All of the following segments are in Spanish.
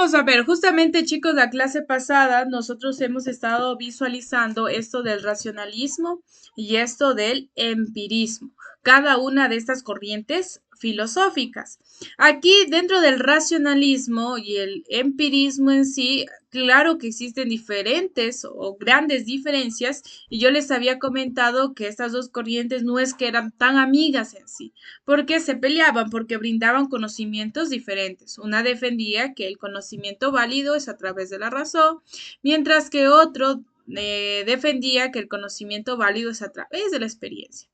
vamos a ver, justamente chicos, la clase pasada nosotros hemos estado visualizando esto del racionalismo y esto del empirismo, cada una de estas corrientes filosóficas. Aquí dentro del racionalismo y el empirismo en sí, claro que existen diferentes o grandes diferencias y yo les había comentado que estas dos corrientes no es que eran tan amigas en sí, porque se peleaban, porque brindaban conocimientos diferentes. Una defendía que el conocimiento válido es a través de la razón, mientras que otro defendía que el conocimiento válido es a través de la experiencia.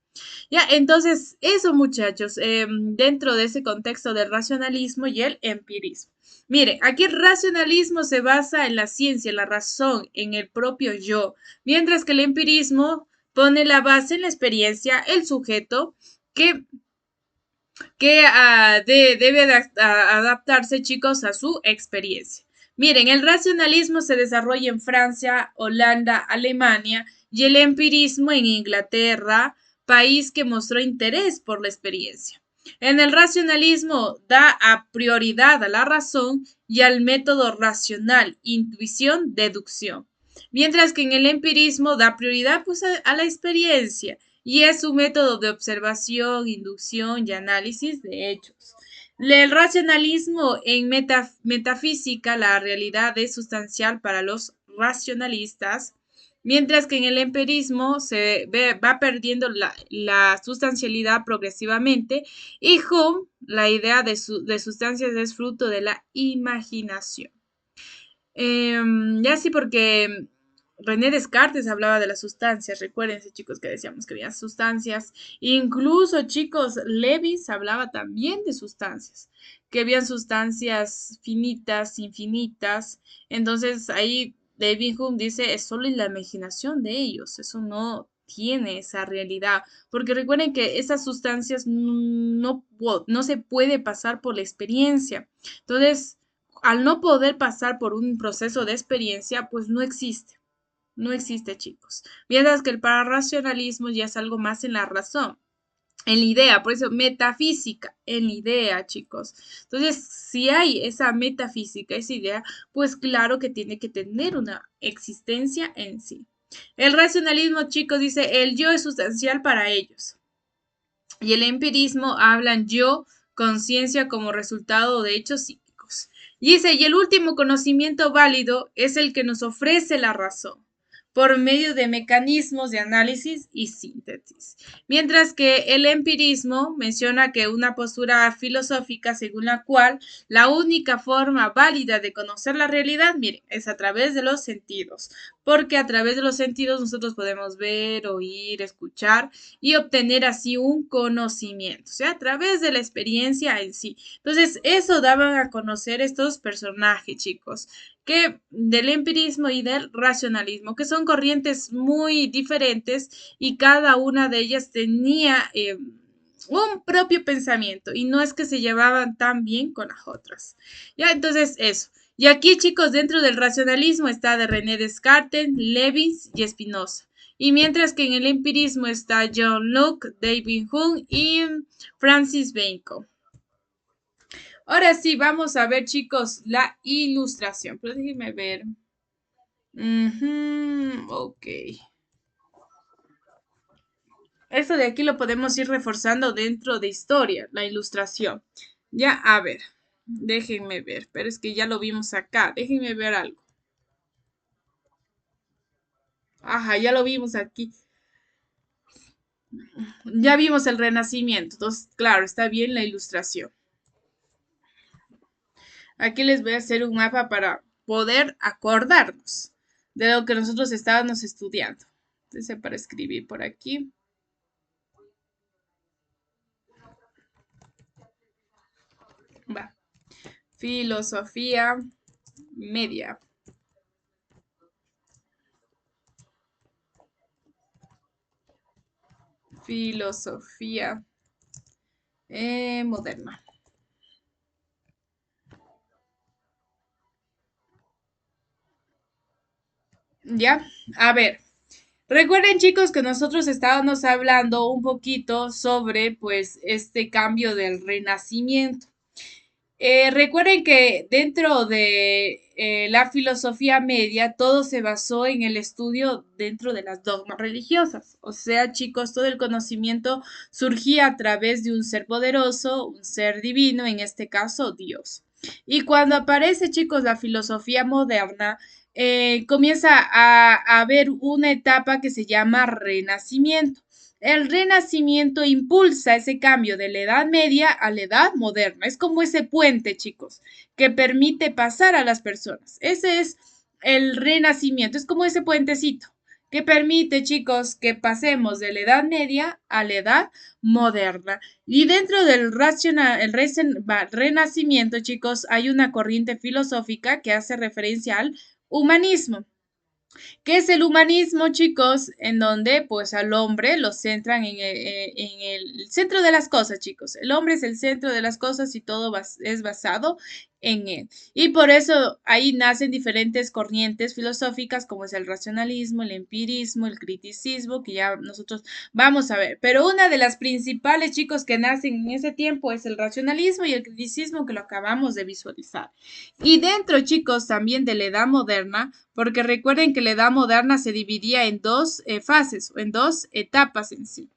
Ya, entonces, eso muchachos, dentro de ese contexto del racionalismo y el empirismo. Mire, aquí el racionalismo se basa en la ciencia, en la razón, en el propio yo, mientras que el empirismo pone la base en la experiencia, el sujeto, que debe adaptarse, chicos, a su experiencia. Miren, el racionalismo se desarrolla en Francia, Holanda, Alemania y el empirismo en Inglaterra, país que mostró interés por la experiencia. En el racionalismo da a prioridad a la razón y al método racional, intuición, deducción. Mientras que en el empirismo da prioridad pues, a la experiencia y es un método de observación, inducción y análisis de hechos. El racionalismo en metafísica, la realidad es sustancial para los racionalistas, mientras que en el empirismo va perdiendo la sustancialidad progresivamente y Hume, la idea de sustancias es fruto de la imaginación. Ya sí, porque René Descartes hablaba de las sustancias. Recuérdense, chicos, que decíamos que había sustancias. Incluso, chicos, Lewis hablaba también de sustancias, que habían sustancias finitas, infinitas. Entonces, ahí David Hume dice, es solo la imaginación de ellos. Eso no tiene esa realidad. Porque recuerden que esas sustancias no se puede pasar por la experiencia. Entonces, al no poder pasar por un proceso de experiencia, pues no existe. No existe, chicos. Mientras que el pararracionalismo ya es algo más en la razón, en la idea, por eso metafísica, en la idea, chicos. Entonces, si hay esa metafísica, esa idea, pues claro que tiene que tener una existencia en sí. El racionalismo, chicos, dice, el yo es sustancial para ellos. Y el empirismo hablan yo, conciencia como resultado de hechos psíquicos. Y dice, y el último conocimiento válido es el que nos ofrece la razón por medio de mecanismos de análisis y síntesis. Mientras que el empirismo menciona que una postura filosófica según la cual la única forma válida de conocer la realidad, miren, es a través de los sentidos, porque a través de los sentidos nosotros podemos ver, oír, escuchar y obtener así un conocimiento, o sea, a través de la experiencia en sí. Entonces, eso daban a conocer estos personajes, chicos, que del empirismo y del racionalismo, que son corrientes muy diferentes y cada una de ellas tenía un propio pensamiento y no es que se llevaban tan bien con las otras. Ya, entonces eso. Y aquí, chicos, dentro del racionalismo está de René Descartes, Leibniz y Spinoza. Y mientras que en el empirismo está John Locke, David Hume y Francis Bacon. Ahora sí, vamos a ver, chicos, la ilustración. Pero déjenme ver. Ok. Esto de aquí lo podemos ir reforzando dentro de historia, la ilustración. Ya, a ver. Déjenme ver. Pero es que ya lo vimos acá. Déjenme ver algo. Ajá, ya lo vimos aquí. Ya vimos el Renacimiento. Entonces, claro, está bien la ilustración. Aquí les voy a hacer un mapa para poder acordarnos de lo que nosotros estábamos estudiando. Entonces, para escribir por aquí. Va. Filosofía media. Filosofía moderna. Ya, a ver. Recuerden, chicos, que nosotros estábamos hablando un poquito sobre, pues, este cambio del renacimiento. Recuerden que dentro de la filosofía media todo se basó en el estudio dentro de las dogmas religiosas. O sea, chicos, todo el conocimiento surgía a través de un ser poderoso, un ser divino, en este caso Dios. Y cuando aparece, chicos, la filosofía moderna, comienza a haber una etapa que se llama renacimiento. El Renacimiento impulsa ese cambio de la Edad Media a la Edad Moderna. Es como ese puente, chicos, que permite pasar a las personas. Ese es el Renacimiento. Es como ese puentecito que permite, chicos, que pasemos de la Edad Media a la Edad Moderna. Y dentro del Renacimiento, chicos, hay una corriente filosófica que hace referencia al humanismo. ¿Qué es el humanismo, chicos? En donde pues al hombre lo centran en el centro de las cosas, chicos. El hombre es el centro de las cosas y todo es basado en él. Y por eso ahí nacen diferentes corrientes filosóficas como es el racionalismo, el empirismo, el criticismo, que ya nosotros vamos a ver. Pero una de las principales, chicos, que nacen en ese tiempo es el racionalismo y el criticismo que lo acabamos de visualizar. Y dentro, chicos, también de la edad moderna, porque recuerden que la edad moderna se dividía en dos fases, o en dos etapas en sí.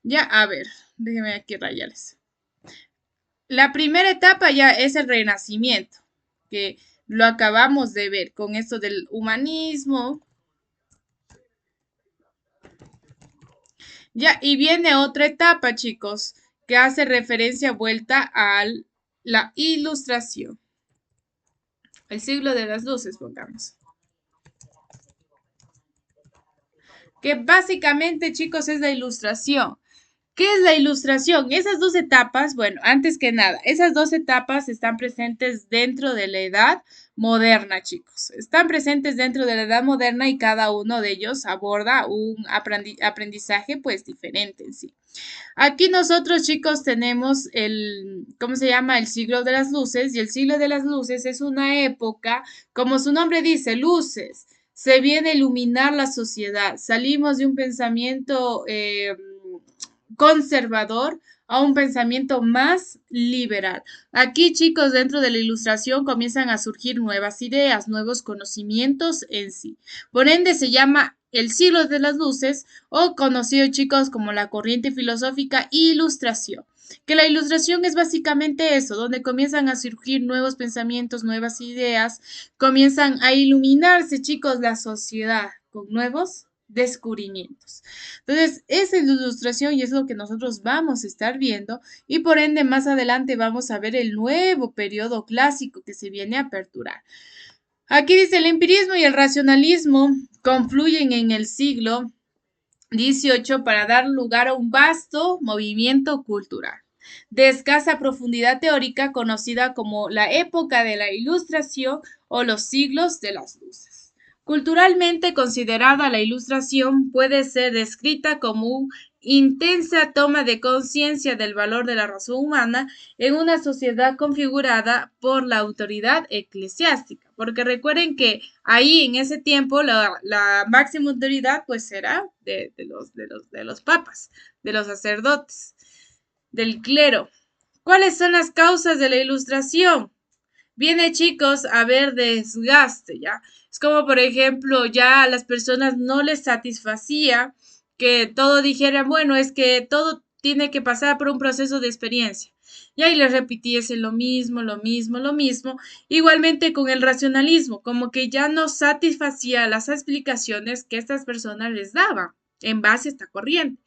Ya, a ver, déjenme aquí rayarles. La primera etapa ya es el renacimiento, que lo acabamos de ver con esto del humanismo. Ya, y viene otra etapa, chicos, que hace referencia vuelta a la ilustración. El siglo de las luces, pongamos. Que básicamente, chicos, es la ilustración. ¿Qué es la ilustración? Esas dos etapas, bueno, antes que nada, esas dos etapas están presentes dentro de la edad moderna, chicos. Están presentes dentro de la edad moderna y cada uno de ellos aborda un aprendizaje pues diferente en sí. Aquí nosotros, chicos, tenemos ¿cómo se llama? El siglo de las luces y el siglo de las luces es una época, como su nombre dice, luces. Se viene a iluminar la sociedad. Salimos de un pensamiento conservador a un pensamiento más liberal. Aquí, chicos, dentro de la ilustración comienzan a surgir nuevas ideas, nuevos conocimientos en sí. Por ende, se llama el siglo de las luces o conocido, chicos, como la corriente filosófica ilustración. Que la ilustración es básicamente eso, donde comienzan a surgir nuevos pensamientos, nuevas ideas, comienzan a iluminarse, chicos, la sociedad con nuevos descubrimientos. Entonces, esa es la ilustración y es lo que nosotros vamos a estar viendo y por ende más adelante vamos a ver el nuevo periodo clásico que se viene a aperturar. Aquí dice el empirismo y el racionalismo confluyen en el siglo XVIII para dar lugar a un vasto movimiento cultural de escasa profundidad teórica conocida como la época de la Ilustración o los siglos de las luces. Culturalmente considerada, la Ilustración puede ser descrita como una intensa toma de conciencia del valor de la razón humana en una sociedad configurada por la autoridad eclesiástica. Porque recuerden que ahí en ese tiempo la máxima autoridad pues era de los papas, de los sacerdotes, del clero. ¿Cuáles son las causas de la ilustración? Viene, chicos, a ver desgaste, ¿ya? Es como, por ejemplo, ya a las personas no les satisfacía que todo dijeran, bueno, es que todo tiene que pasar por un proceso de experiencia. Y ahí les repitiese lo mismo, lo mismo, lo mismo. Igualmente con el racionalismo, como que ya no satisfacía las explicaciones que estas personas les daban en base a esta corriente.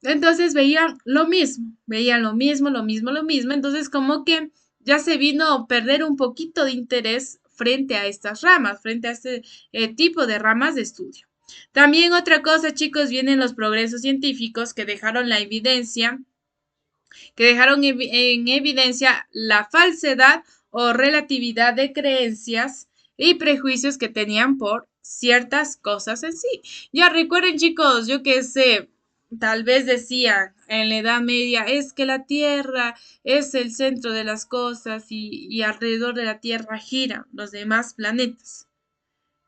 Entonces veían lo mismo, veían lo mismo, lo mismo, lo mismo. Entonces como que ya se vino a perder un poquito de interés frente a estas ramas, frente a este tipo de ramas de estudio. También otra cosa, chicos, vienen los progresos científicos que dejaron la evidencia, que dejaron en evidencia la falsedad o relatividad de creencias y prejuicios que tenían por ciertas cosas en sí. Ya recuerden, chicos, yo que sé, tal vez decían en la Edad Media, es que la Tierra es el centro de las cosas y alrededor de la Tierra giran los demás planetas.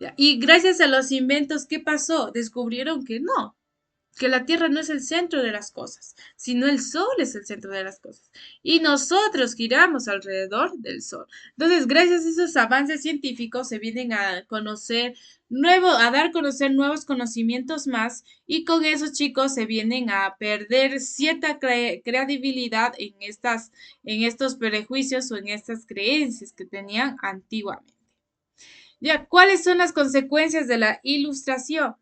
¿Ya? Y gracias a los inventos, ¿qué pasó? Descubrieron que no, que la Tierra no es el centro de las cosas, sino el Sol es el centro de las cosas. Y nosotros giramos alrededor del Sol. Entonces, gracias a esos avances científicos se vienen a conocer a dar a conocer nuevos conocimientos más y con esos chicos se vienen a perder cierta credibilidad en estos prejuicios o en estas creencias que tenían antiguamente. Ya, ¿cuáles son las consecuencias de la ilustración?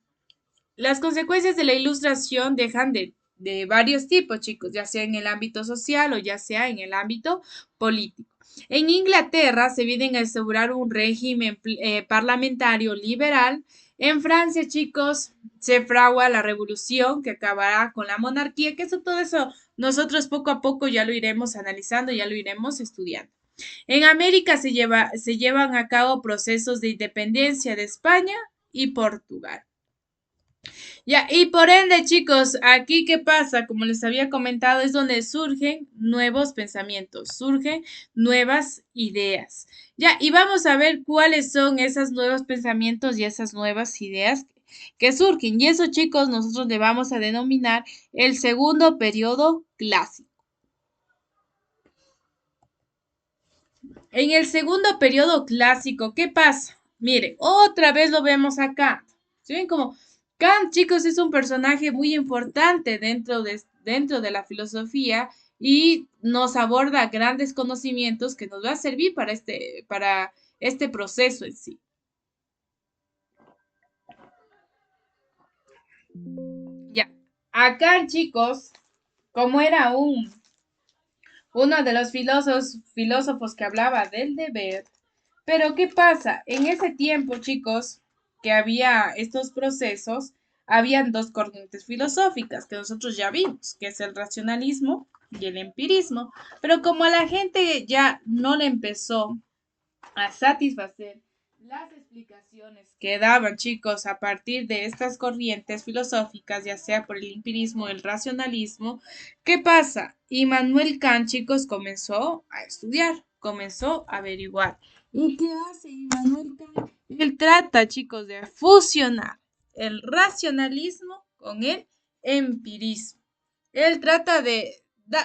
Las consecuencias de la ilustración dejan de varios tipos, chicos, ya sea en el ámbito social o ya sea en el ámbito político. En Inglaterra se vienen a asegurar un régimen parlamentario liberal. En Francia, chicos, se fragua la revolución que acabará con la monarquía, que eso todo eso nosotros poco a poco ya lo iremos analizando, ya lo iremos estudiando. En América se llevan a cabo procesos de independencia de España y Portugal. Ya, y por ende, chicos, aquí qué pasa, como les había comentado, es donde surgen nuevos pensamientos, surgen nuevas ideas. Ya, y vamos a ver cuáles son esos nuevos pensamientos y esas nuevas ideas que surgen. Y eso, chicos, nosotros le vamos a denominar el segundo periodo clásico. En el segundo periodo clásico, ¿qué pasa? Mire, otra vez lo vemos acá. ¿Sí ven como Kant, chicos, es un personaje muy importante dentro de la filosofía y nos aborda grandes conocimientos que nos va a servir para este proceso en sí. Ya, acá, chicos, como era uno de los filósofos que hablaba del deber. Pero ¿qué pasa? En ese tiempo, chicos, que había estos procesos, habían dos corrientes filosóficas que nosotros ya vimos, que es el racionalismo y el empirismo. Pero como a la gente ya no le empezó a satisfacer las explicaciones que daban, chicos, a partir de estas corrientes filosóficas, ya sea por el empirismo o el racionalismo, ¿qué pasa? Immanuel Kant, chicos, comenzó a estudiar, comenzó a averiguar. ¿Y qué hace Immanuel Kant? Él trata, chicos, de fusionar el racionalismo con el empirismo. Él trata de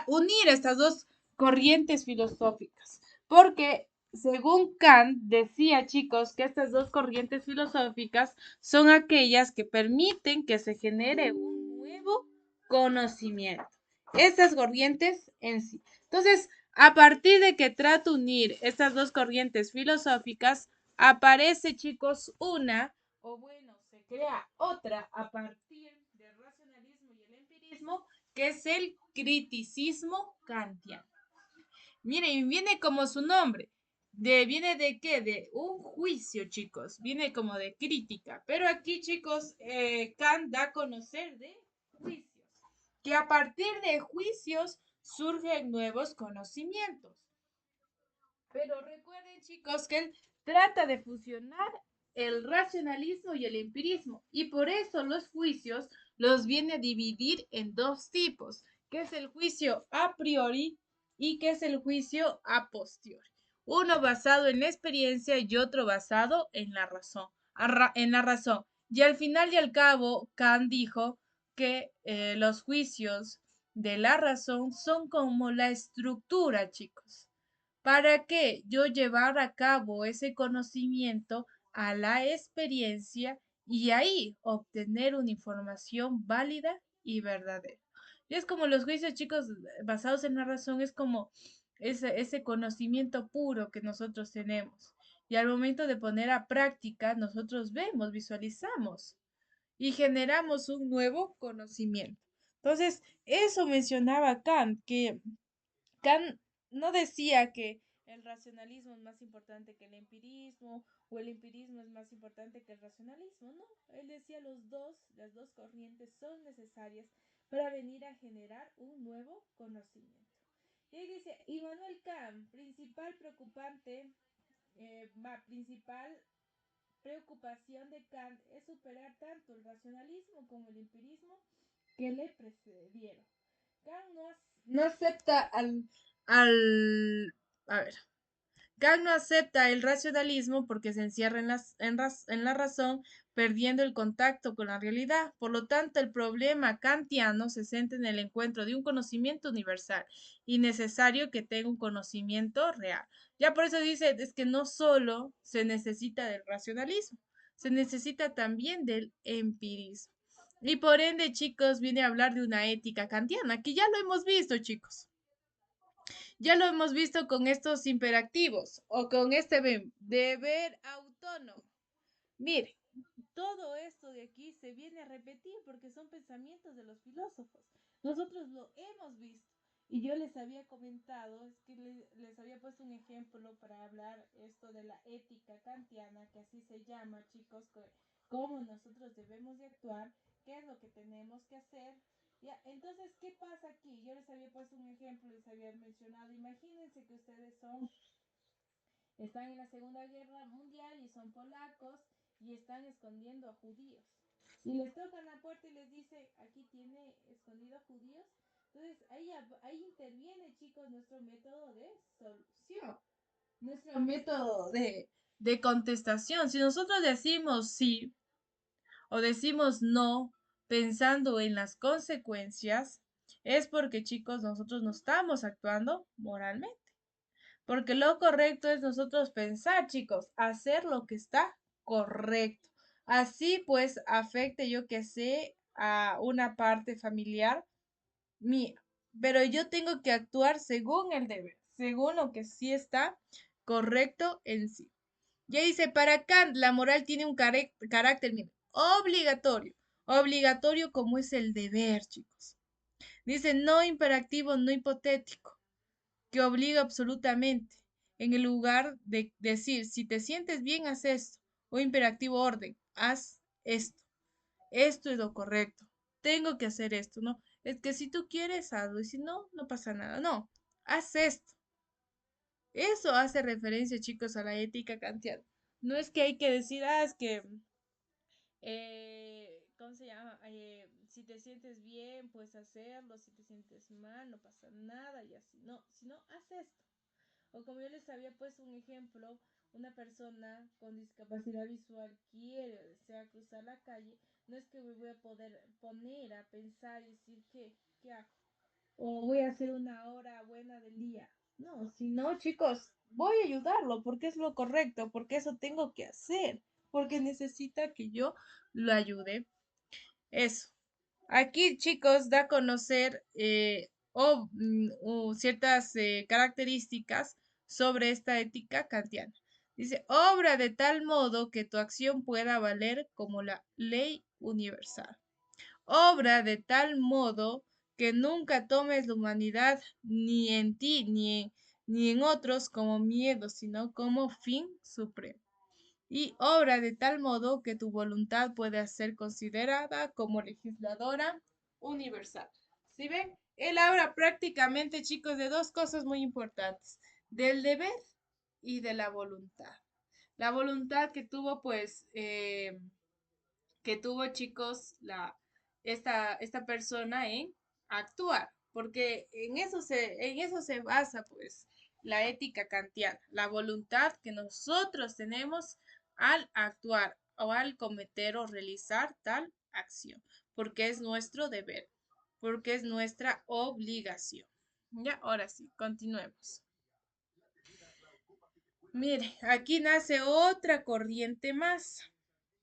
unir estas dos corrientes filosóficas, porque según Kant, decía, chicos, que estas dos corrientes filosóficas son aquellas que permiten que se genere un nuevo conocimiento. Estas corrientes en sí. Entonces, a partir de que trata de unir estas dos corrientes filosóficas, aparece, chicos, o bueno, se crea otra a partir del racionalismo y el empirismo, que es el criticismo kantiano. Miren, viene como su nombre. ¿Viene de qué? De un juicio, chicos. Viene como de crítica. Pero aquí, chicos, Kant da a conocer de juicios. Que a partir de juicios surgen nuevos conocimientos. Pero recuerden, chicos, que él trata de fusionar el racionalismo y el empirismo. Y por eso los juicios los viene a dividir en dos tipos, que es el juicio a priori y que es el juicio a posteriori. Uno basado en la experiencia y otro basado en la razón. En la razón. Y al final y al cabo, Kant dijo que los juicios de la razón son como la estructura, chicos, para que yo llevar a cabo ese conocimiento a la experiencia y ahí obtener una información válida y verdadera. Y es como los juicios, chicos, basados en la razón, es como ese conocimiento puro que nosotros tenemos. Y al momento de poner a práctica, nosotros vemos, visualizamos y generamos un nuevo conocimiento. Entonces, eso mencionaba Kant, que Kant no decía que el racionalismo es más importante que el empirismo o el empirismo es más importante que el racionalismo, no, él decía las dos corrientes son necesarias para venir a generar un nuevo conocimiento. Y ahí dice, Immanuel Kant, principal preocupación de Kant es superar tanto el racionalismo como el empirismo que le precedieron. Kant no acepta al, a ver, Kant no acepta el racionalismo porque se encierra en la razón, perdiendo el contacto con la realidad. Por lo tanto, el problema kantiano se centra en el encuentro de un conocimiento universal y necesario que tenga un conocimiento real. Ya por eso dice, es que no solo se necesita del racionalismo, se necesita también del empirismo. Y por ende, chicos, viene a hablar de una ética kantiana, que ya lo hemos visto, chicos. Ya lo hemos visto con estos imperativos o con este deber autónomo. Mire, todo esto de aquí se viene a repetir porque son pensamientos de los filósofos. Nosotros lo hemos visto. Y yo les había comentado, es que les había puesto un ejemplo para hablar esto de la ética kantiana, que así se llama, chicos, cómo nosotros debemos de actuar, qué es lo que tenemos que hacer. Ya, entonces, ¿qué pasa aquí? Yo les había puesto un ejemplo, les había mencionado, imagínense que ustedes están en la Segunda Guerra Mundial y son polacos y están escondiendo a judíos. Y les tocan la puerta y les dice, aquí tiene escondido judíos. Entonces ahí interviene, chicos, nuestro método de solución, nuestro método de contestación. Si nosotros decimos sí o decimos no pensando en las consecuencias, es porque, chicos, nosotros no estamos actuando moralmente. Porque lo correcto es nosotros pensar, chicos, hacer lo que está correcto. Así pues afecte yo que sé a una parte familiar mía. Pero yo tengo que actuar según el deber, según lo que sí está correcto en sí. Ya dice, para Kant, la moral tiene un carácter mira, obligatorio. Obligatorio como es el deber, chicos. Dice, no imperativo, no hipotético que obliga absolutamente, en el lugar de decir, si te sientes bien, haz esto, o imperativo orden, haz esto, esto es lo correcto, tengo que hacer esto, ¿no? Es que si tú quieres, hazlo, y si no, no pasa nada, no, haz esto. Eso hace referencia, chicos, a la ética kantiana. No es que hay que decir, es que ¿cómo se llama? Si te sientes bien, puedes hacerlo, si te sientes mal, no pasa nada y así. No, si no, haz esto. O como yo les había puesto un ejemplo, una persona con discapacidad visual quiere o desea cruzar la calle, no es que me voy a poder poner a pensar y decir qué hago. O voy a hacer una hora buena del día. No, si no, chicos, voy a ayudarlo porque es lo correcto, porque eso tengo que hacer, porque necesita que yo lo ayude. Eso. Aquí, chicos, da a conocer ciertas características sobre esta ética kantiana. Dice, obra de tal modo que tu acción pueda valer como la ley universal. Obra de tal modo que nunca tomes la humanidad ni en ti ni en otros como miedo, sino como fin supremo y obra de tal modo que tu voluntad pueda ser considerada como legisladora universal. ¿Sí ven? Él habla prácticamente, chicos, de dos cosas muy importantes, del deber y de la voluntad. La voluntad que tuvo, chicos, esta persona en actuar, porque en eso se basa, pues, la ética kantiana, la voluntad que nosotros tenemos al actuar o al cometer o realizar tal acción, porque es nuestro deber, porque es nuestra obligación. Ya, ahora sí, continuemos. Mire, aquí nace otra corriente más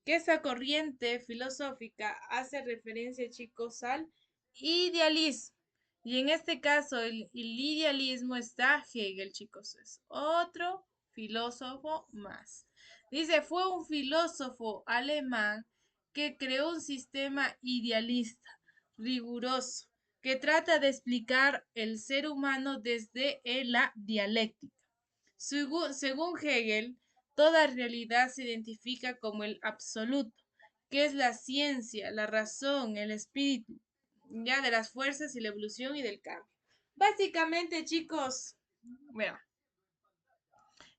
que esa corriente filosófica hace referencia, chicos, al idealismo. Y en este caso, el idealismo está Hegel, chicos, es otro filósofo más. Dice, fue un filósofo alemán que creó un sistema idealista, riguroso, que trata de explicar el ser humano desde la dialéctica. Según Hegel, toda realidad se identifica como el absoluto, que es la ciencia, la razón, el espíritu, ya de las fuerzas y la evolución y del cambio. Básicamente, chicos, mira,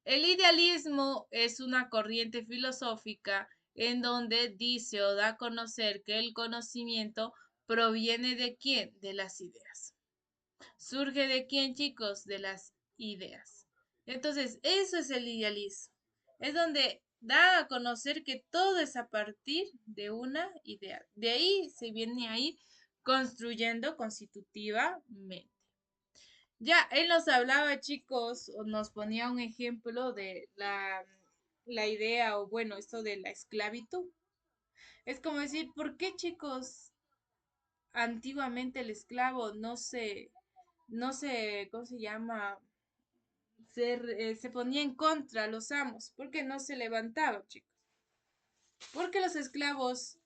el idealismo es una corriente filosófica en donde dice o da a conocer que el conocimiento proviene de quién? De las ideas. ¿Surge de quién, chicos? De las ideas. Entonces, eso es el idealismo. Es donde da a conocer que todo es a partir de una idea. De ahí se viene a ir construyendo constitutivamente. Ya, él nos hablaba, chicos, o nos ponía un ejemplo de la idea, o bueno, esto de la esclavitud. Es como decir, ¿por qué, chicos, antiguamente el esclavo ¿cómo se llama? Se ponía en contra a los amos, porque no se levantaban, chicos. Porque los esclavos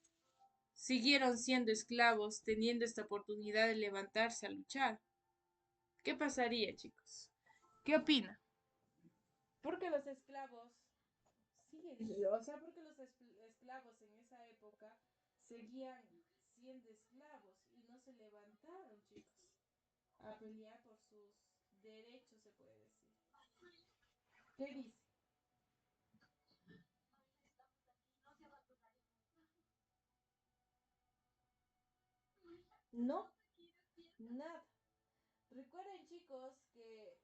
siguieron siendo esclavos, teniendo esta oportunidad de levantarse a luchar. ¿Qué pasaría, chicos? ¿Qué opina? Porque los esclavos siguen, o sea, porque los esclavos en esa época seguían siendo esclavos y no se levantaron, chicos, a pelear por sus derechos, se puede decir. ¿Qué dice? No, nada. Recuerden, chicos, que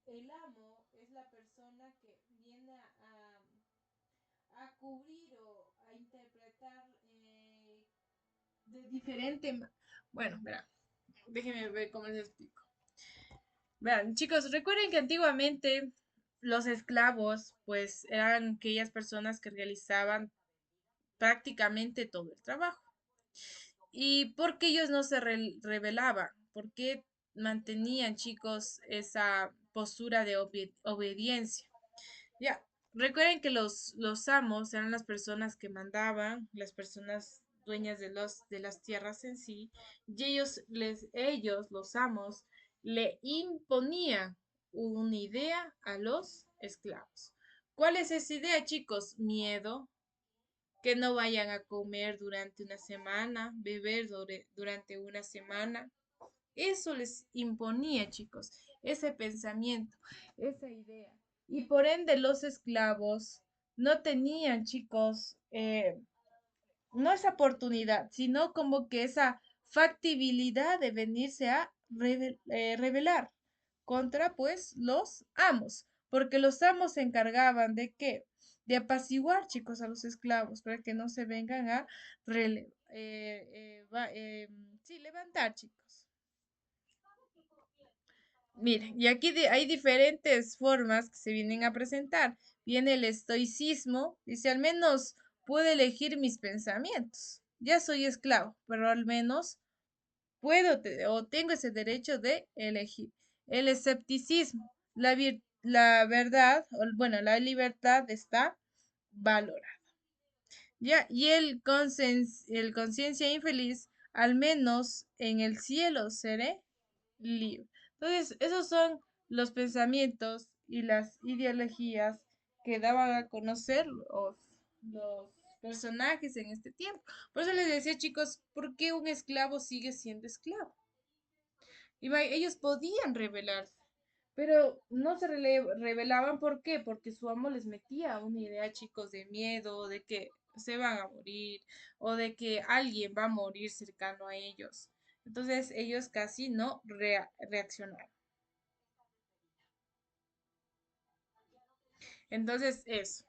el amo es la persona que viene a cubrir o a interpretar de diferente. Bueno, verá, déjenme ver cómo les explico. Vean, chicos, recuerden que antiguamente los esclavos, pues, eran aquellas personas que realizaban prácticamente todo el trabajo. ¿Y por qué ellos no se rebelaban? ¿Por qué mantenían, chicos, esa postura de obediencia? Ya, recuerden que los amos eran las personas que mandaban, las personas dueñas de las tierras en sí, y ellos, los amos, le imponían una idea a los esclavos. ¿Cuál es esa idea, chicos? Miedo, que no vayan a comer durante una semana, beber durante una semana. Eso les imponía, chicos, ese pensamiento, esa idea. Y por ende los esclavos no tenían, chicos, no esa oportunidad, sino como que esa factibilidad de venirse a rebelar contra, pues, los amos, porque los amos se encargaban de qué? De apaciguar, chicos, a los esclavos para que no se vengan a sí, levantar, chicos. Miren, y aquí hay diferentes formas que se vienen a presentar. Viene el estoicismo, dice, al menos puedo elegir mis pensamientos. Ya soy esclavo, pero al menos o tengo ese derecho de elegir. El escepticismo, la verdad, o bueno, la libertad está valorada. Ya, y el conciencia infeliz, al menos en el cielo seré libre. Entonces, esos son los pensamientos y las ideologías que daban a conocer los personajes en este tiempo. Por eso les decía, chicos, ¿por qué un esclavo sigue siendo esclavo? Ellos podían rebelarse, pero no se rebelaban. ¿Por qué? Porque su amo les metía una idea, chicos, de miedo, de que se van a morir o de que alguien va a morir cercano a ellos. Entonces ellos casi no reaccionaron. Entonces eso.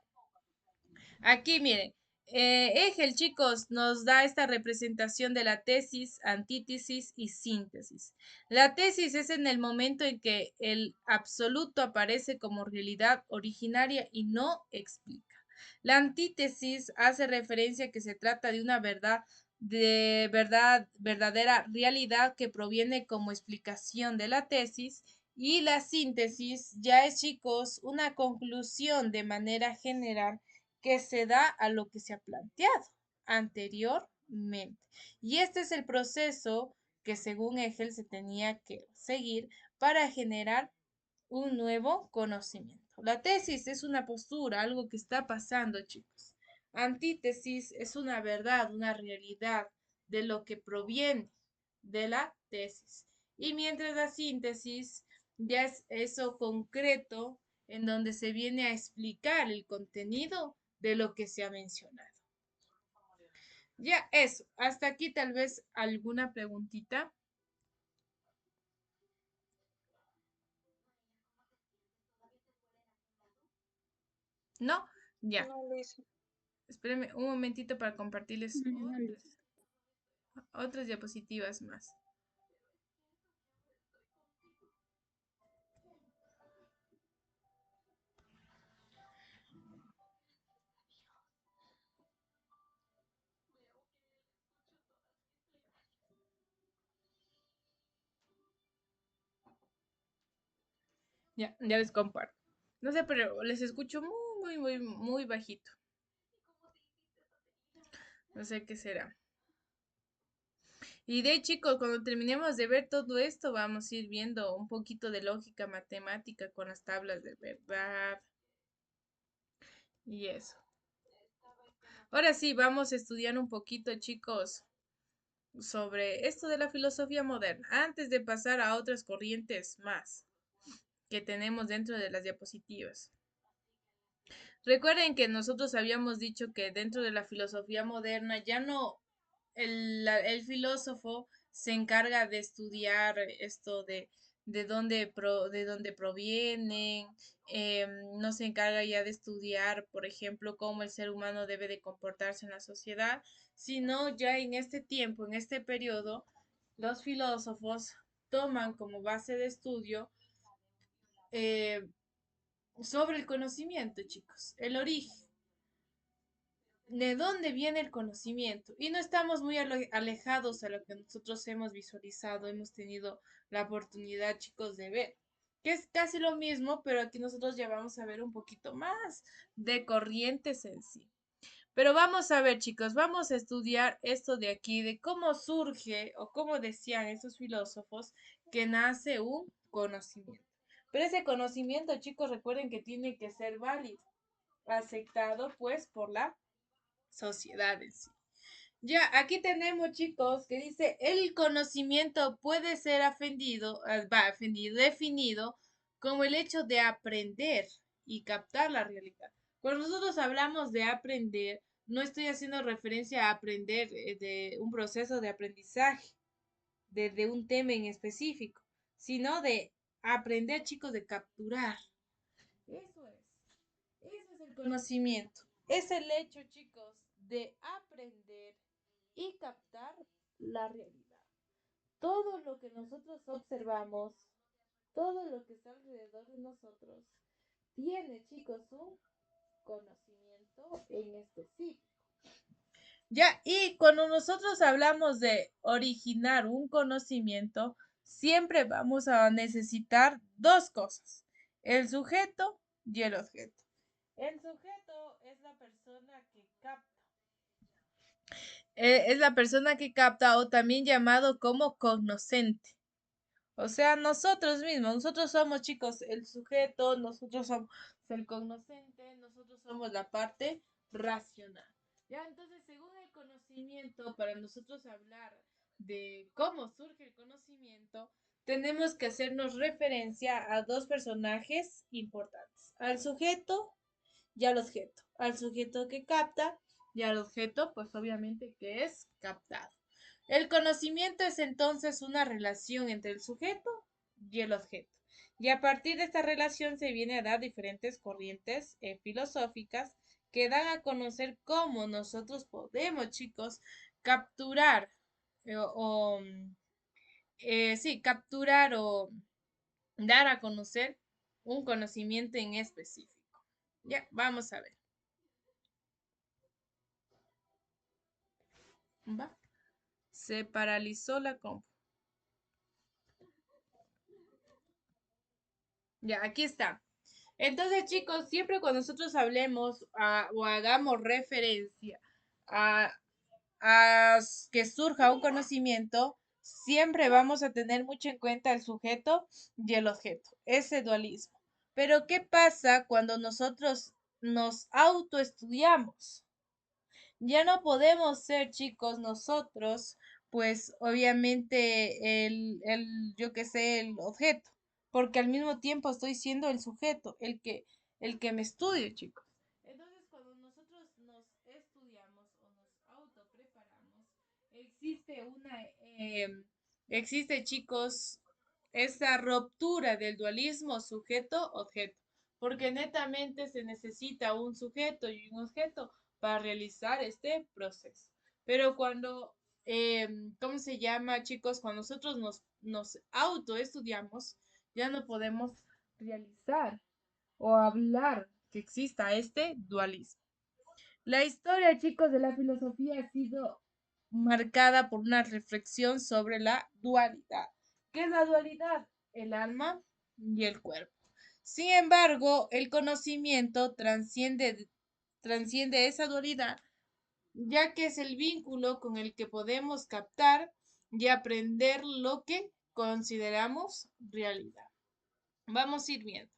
Aquí miren, Hegel, chicos, nos da esta representación de la tesis, antítesis y síntesis. La tesis es en el momento en que el absoluto aparece como realidad originaria y no explica. La antítesis hace referencia a que se trata de una verdadera realidad que proviene como explicación de la tesis. Y la síntesis ya es, chicos, una conclusión de manera general que se da a lo que se ha planteado anteriormente. Y este es el proceso que según Hegel se tenía que seguir para generar un nuevo conocimiento. La tesis es una postura, algo que está pasando, chicos. Antítesis es una verdad, una realidad de lo que proviene de la tesis. Y mientras la síntesis ya es eso concreto en donde se viene a explicar el contenido de lo que se ha mencionado. Ya eso, hasta aquí tal vez alguna preguntita. ¿No? Ya. No lo hice. Espérenme un momentito para compartirles No, no lo hice. otras diapositivas más. Ya, ya les comparto. No sé, pero les escucho muy bajito. No sé qué será. Y de ahí, chicos, cuando terminemos de ver todo esto, vamos a ir viendo un poquito de lógica matemática con las tablas de verdad y eso. Ahora sí, vamos a estudiar un poquito, chicos, sobre esto de la filosofía moderna, antes de pasar a otras corrientes más que tenemos dentro de las diapositivas. Recuerden que nosotros habíamos dicho que dentro de la filosofía moderna ya no el filósofo se encarga de estudiar esto de dónde provienen, no se encarga ya de estudiar, por ejemplo, cómo el ser humano debe de comportarse en la sociedad, sino ya en este tiempo, en este periodo, los filósofos toman como base de estudio eh, sobre el conocimiento, chicos, el origen de dónde viene el conocimiento. Y no estamos muy alejados a lo que nosotros hemos visualizado, hemos tenido la oportunidad, chicos, de ver, que es casi lo mismo, pero aquí nosotros ya vamos a ver un poquito más de corrientes en sí. Pero vamos a ver, chicos, vamos a estudiar esto de aquí, de cómo surge o cómo decían esos filósofos que nace un conocimiento. Pero ese conocimiento, chicos, recuerden que tiene que ser válido, aceptado pues por la sociedades. Ya, aquí tenemos, chicos, que dice, el conocimiento puede ser definido como el hecho de aprender y captar la realidad. Cuando nosotros hablamos de aprender, no estoy haciendo referencia a aprender de un proceso de aprendizaje, de un tema en específico, sino de aprender, chicos, de capturar. Eso es. Ese es el conocimiento. Es el hecho, chicos, de aprender y captar la realidad. Todo lo que nosotros observamos, todo lo que está alrededor de nosotros, tiene, chicos, un conocimiento en específico. Ya, y cuando nosotros hablamos de originar un conocimiento, siempre vamos a necesitar dos cosas, el sujeto y el objeto. El sujeto es la persona que capta. Es la persona que capta o también llamado como cognoscente. O sea, nosotros mismos, nosotros somos chicos el sujeto, nosotros somos el cognoscente, nosotros somos la parte racional. Ya, entonces, según el conocimiento, para nosotros hablar de cómo surge el conocimiento, tenemos que hacernos referencia a dos personajes importantes, al sujeto y al objeto. Al sujeto que capta y al objeto, pues obviamente que es captado. El conocimiento es entonces una relación entre el sujeto y el objeto. Y a partir de esta relación se viene a dar diferentes corrientes filosóficas que dan a conocer cómo nosotros podemos, chicos, capturar o, sí, capturar o dar a conocer un conocimiento en específico. Ya, vamos a ver. ¿Va? Se paralizó la compu. Ya, aquí está. Entonces, chicos, siempre cuando nosotros hablemos o hagamos referencia a, que surja un conocimiento, siempre vamos a tener mucho en cuenta el sujeto y el objeto, ese dualismo. Pero, ¿qué pasa cuando nosotros nos autoestudiamos? Ya no podemos ser chicos nosotros, pues obviamente yo qué sé, el objeto, porque al mismo tiempo estoy siendo el sujeto, el que me estudie, chicos. Entonces, cuando nosotros nos estudiamos o nos autopreparamos, existe existe, chicos, esa ruptura del dualismo sujeto-objeto. porque netamente se necesita un sujeto y un objeto para realizar este proceso. Pero cuando, ¿cómo se llama, chicos? Cuando nosotros nos autoestudiamos, ya no podemos realizar o hablar que exista este dualismo. La historia, chicos, de la filosofía ha sido marcada por una reflexión sobre la dualidad. ¿Qué es la dualidad? El alma y el cuerpo. Sin embargo, el conocimiento transciende esa dualidad, ya que es el vínculo con el que podemos captar y aprender lo que consideramos realidad. Vamos a ir viendo.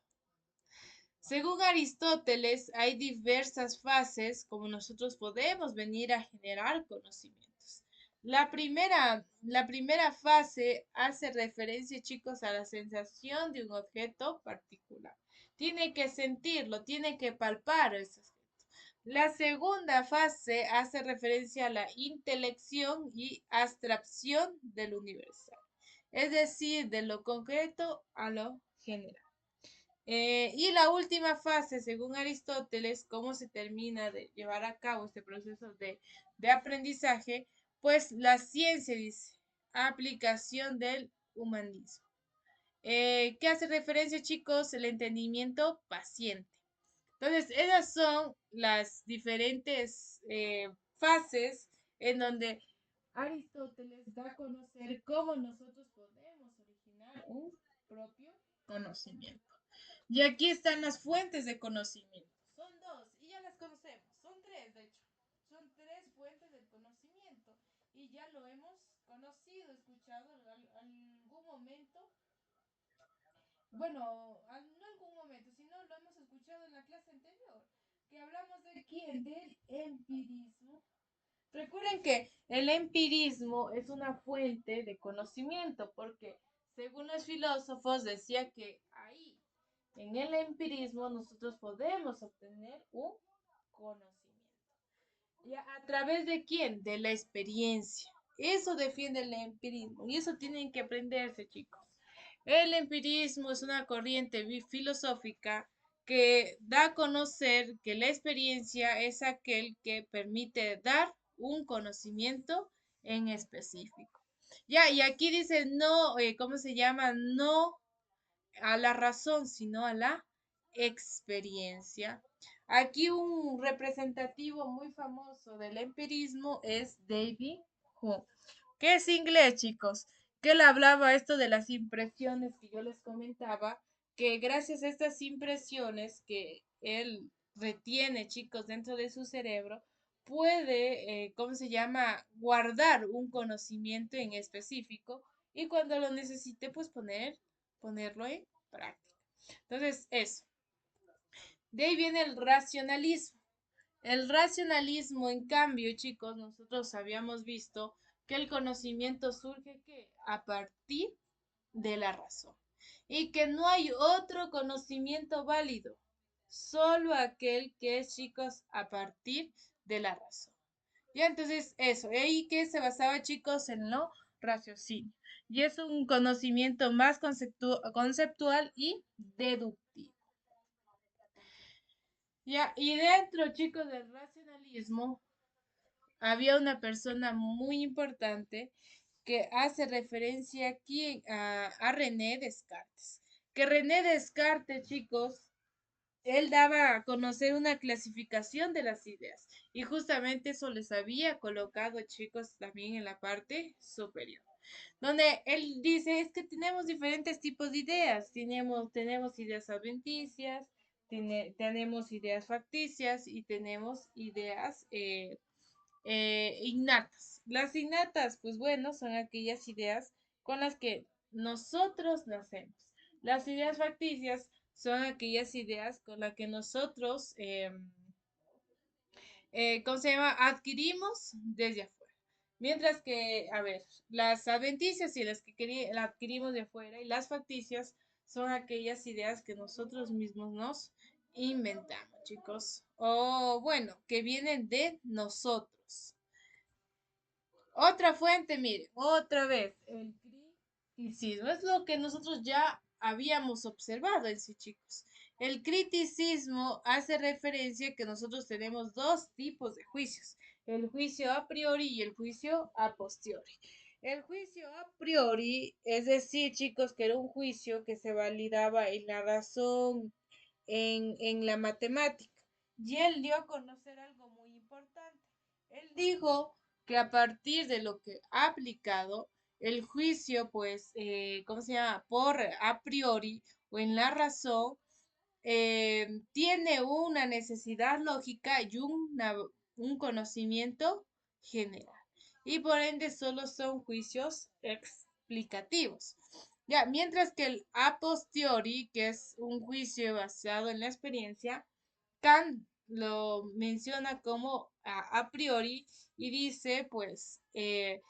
Según Aristóteles, hay diversas fases como nosotros podemos venir a generar conocimientos. La primera fase hace referencia, chicos, a la sensación de un objeto particular. Tiene que sentirlo, tiene que palpar ese objeto. La segunda fase hace referencia a la intelección y abstracción del universal, es decir, de lo concreto a lo general. Y la última fase, según Aristóteles, cómo se termina de llevar a cabo este proceso de aprendizaje, pues la ciencia dice, aplicación del humanismo. ¿Qué hace referencia, chicos? El entendimiento paciente. Entonces, esas son las diferentes fases en donde Aristóteles da a conocer cómo nosotros podemos originar un propio conocimiento. Y aquí están las fuentes de conocimiento. Son dos y ya las conocemos. Son tres, de hecho. Son tres fuentes del conocimiento y ya lo hemos conocido, escuchado en algún momento. Bueno, no algún momento, sino lo hemos escuchado en la clase anterior, que hablamos de quién, del empirismo. Recuerden que el empirismo es una fuente de conocimiento, porque según los filósofos decía que ahí, en el empirismo, nosotros podemos obtener un conocimiento. ¿Y a través de quién? De la experiencia. Eso defiende el empirismo y eso tienen que aprenderse, chicos. El empirismo es una corriente filosófica que da a conocer que la experiencia es aquel que permite dar un conocimiento en específico. Ya, y aquí dice no, ¿cómo se llama? No a la razón, sino a la experiencia. Aquí un representativo muy famoso del empirismo es David Hume, que es inglés, chicos, que él hablaba esto de las impresiones que yo les comentaba, que gracias a estas impresiones que él retiene, chicos, dentro de su cerebro, puede, ¿cómo se llama?, guardar un conocimiento en específico y cuando lo necesite, pues ponerlo en práctica. Entonces, eso. De ahí viene el racionalismo. El racionalismo, en cambio, chicos, nosotros habíamos visto que el conocimiento surge ¿qué? A partir de la razón y que no hay otro conocimiento válido, solo aquel que es, chicos, a partir de la razón. Ya, entonces, eso, ahí que se basaba, chicos, en lo raciocinio. Y es un conocimiento más conceptual y deductivo. Ya, y dentro, chicos, del racionalismo, había una persona muy importante que hace referencia aquí a René Descartes. Que René Descartes, chicos, él daba a conocer una clasificación de las ideas y justamente eso les había colocado, chicos, también en la parte superior, donde él dice es que tenemos diferentes tipos de ideas, tenemos ideas adventicias, tenemos ideas facticias y tenemos ideas innatas. Las innatas, pues bueno, son aquellas ideas con las que nosotros nacemos. Las ideas facticias son aquellas ideas con las que nosotros, ¿cómo se llama? Adquirimos desde afuera. Mientras que, a ver, las adventicias y las que adquirimos de afuera y las facticias son aquellas ideas que nosotros mismos nos inventamos, chicos. O bueno, que vienen de nosotros. Otra fuente, mire, otra vez, el criticismo. Es lo que nosotros ya habíamos observado en sí, chicos. El criticismo hace referencia a que nosotros tenemos dos tipos de juicios, el juicio a priori y el juicio a posteriori. El juicio a priori, es decir, chicos, que era un juicio que se validaba en la razón, en la matemática. Y él dio a conocer algo muy importante. Él dijo que a partir de lo que ha aplicado, el juicio, pues, ¿cómo se llama? Por a priori o en la razón, tiene una necesidad lógica y un conocimiento general. Y por ende solo son juicios explicativos. Ya, mientras que el a posteriori, que es un juicio basado en la experiencia, Kant lo menciona como a priori y dice, pues, que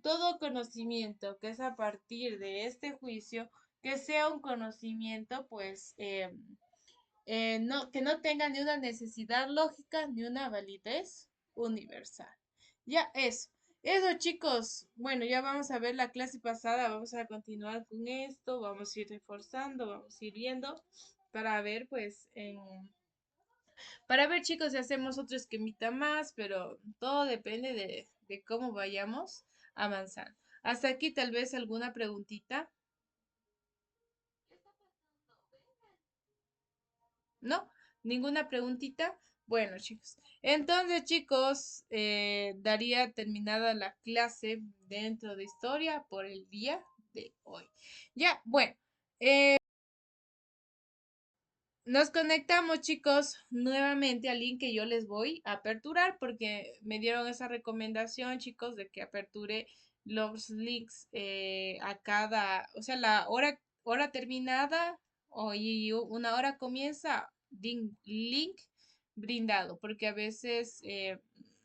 todo conocimiento que es a partir de este juicio, que sea un conocimiento, pues, no, que no tenga ni una necesidad lógica ni una validez universal. Ya eso. Eso, chicos. Bueno, ya vamos a ver la clase pasada. Vamos a continuar con esto. Vamos a ir reforzando, vamos a ir viendo para ver, pues, para ver, chicos, si hacemos otro esquemita más, pero todo depende de cómo vayamos avanzando. Hasta aquí, tal vez alguna preguntita. ¿No? ¿Ninguna preguntita? Bueno, chicos. Entonces, chicos, daría terminada la clase dentro de historia por el día de hoy. Ya, bueno. Nos conectamos, chicos, nuevamente al link que yo les voy a aperturar porque me dieron esa recomendación, chicos, de que aperture los links a cada, o sea, la hora terminada y una hora comienza, link brindado, porque a veces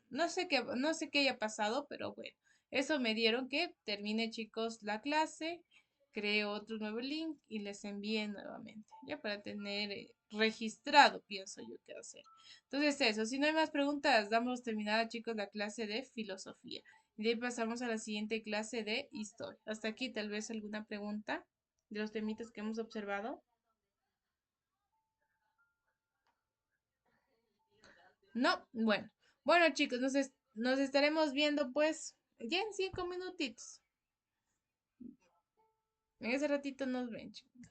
no sé qué haya pasado, pero bueno, eso me dieron que termine, chicos, la clase, creo otro nuevo link y les envíe nuevamente, ya para tener registrado, pienso yo que hacer. Entonces eso, si no hay más preguntas, damos terminada, chicos, la clase de filosofía. Y de ahí pasamos a la siguiente clase de historia. Hasta aquí, tal vez alguna pregunta de los temitas que hemos observado. No, bueno. Bueno, chicos, nos estaremos viendo pues ya en 5 minutitos. En ese ratito nos ven, chicos.